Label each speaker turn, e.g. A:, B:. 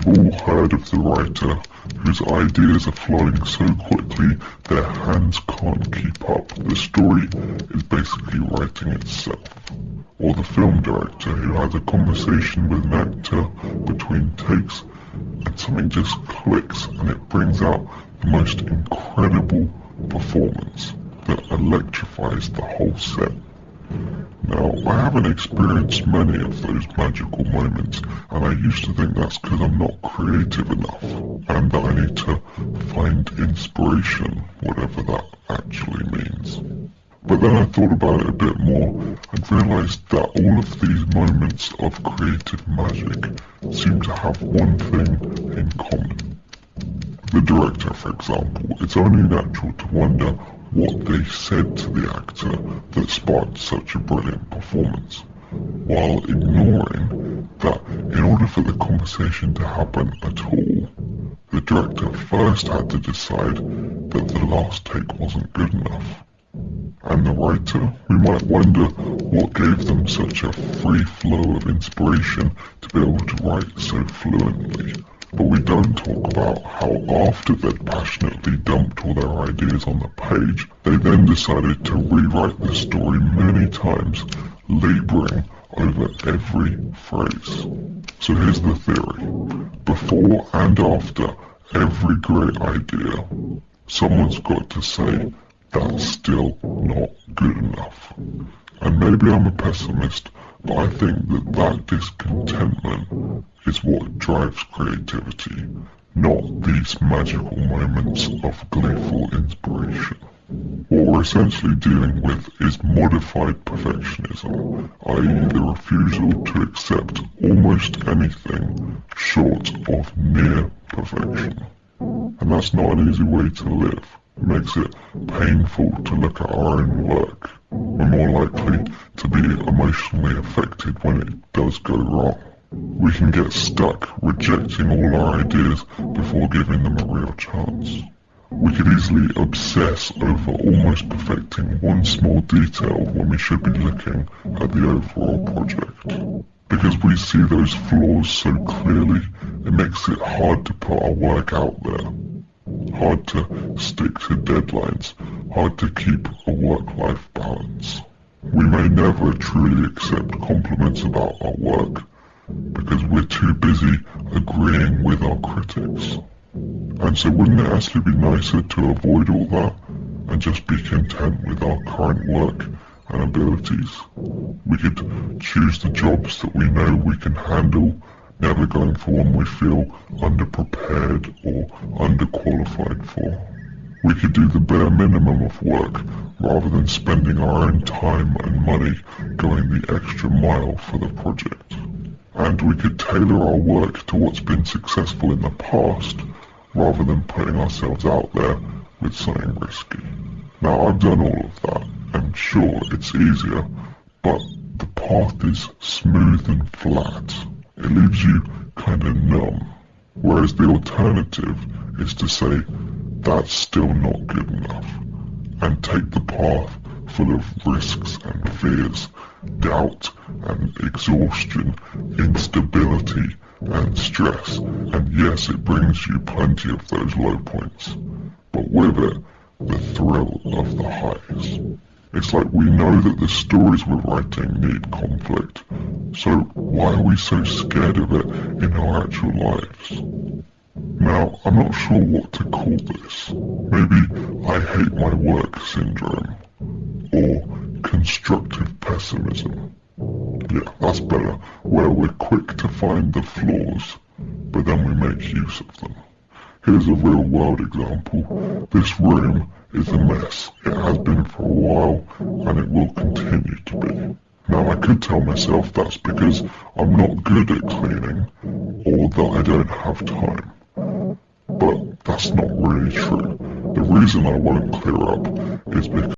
A: We've all heard of the writer whose ideas are flowing so quickly their hands can't keep up. The story is basically writing itself. Or the film director who has a conversation with an actor between takes and something just clicks and it brings out the most incredible performance that electrifies the whole set. Now, I haven't experienced many of those magical moments, and I used to think that's because I'm not creative enough, and that I need to find inspiration, whatever that actually means. But then I thought about it a bit more and realised that all of these moments of creative magic seem to have one thing in common. The director, for example, it's only natural to wonder what they said to the actor that sparked such a brilliant performance, while ignoring that in order for the conversation to happen at all, the director first had to decide that the last take wasn't good enough. And the writer, we might wonder what gave them such a free flow of inspiration to be able to write so fluently. But we don't talk about how after they'd passionately dumped all their ideas on the page, they then decided to rewrite the story many times, labouring over every phrase. So here's the theory. Before and after every great idea, someone's got to say, that's still not good enough. And maybe I'm a pessimist, but I think that discontentment is what drives creativity, not these magical moments of gleeful inspiration. What we're essentially dealing with is modified perfectionism, i.e. the refusal to accept almost anything short of near perfection. And that's not an easy way to live. It makes it painful to look at our own work. We're more likely to be emotionally affected when it does go wrong. We can get stuck rejecting all our ideas before giving them a real chance. We could easily obsess over almost perfecting one small detail when we should be looking at the overall project. Because we see those flaws so clearly, it makes it hard to put our work out there. Hard to stick to deadlines, hard to keep a work-life balance. We may never truly accept compliments about our work because we're too busy agreeing with our critics. And so wouldn't it actually be nicer to avoid all that and just be content with our current work and abilities? We could choose the jobs that we know we can handle, never going for one we feel underprepared or underqualified for. We could do the bare minimum of work rather than spending our own time and money going the extra mile for the project. And we could tailor our work to what's been successful in the past rather than putting ourselves out there with something risky. Now, I've done all of that. I'm sure it's easier, but the path is smooth and flat. It leaves you kind of numb. Whereas the alternative is to say, that's still not good enough, and take the path full of risks and fears, doubt and exhaustion, instability and stress. And yes, it brings you plenty of those low points, but with it, the thrill of the highs. It's like we know that the stories we're writing need conflict, so why are we so scared of it in our actual lives? Now, I'm not sure what to call this. Maybe I hate my work syndrome, or constructive pessimism. Yeah, that's better, where we're quick to find the flaws, but then we make use of them. Here's a real-world example. This room is a mess. It has been for a while, and it will continue to be. Now, I could tell myself that's because I'm not good at cleaning, or that I don't have time. But that's not really true. The reason I won't clear up is because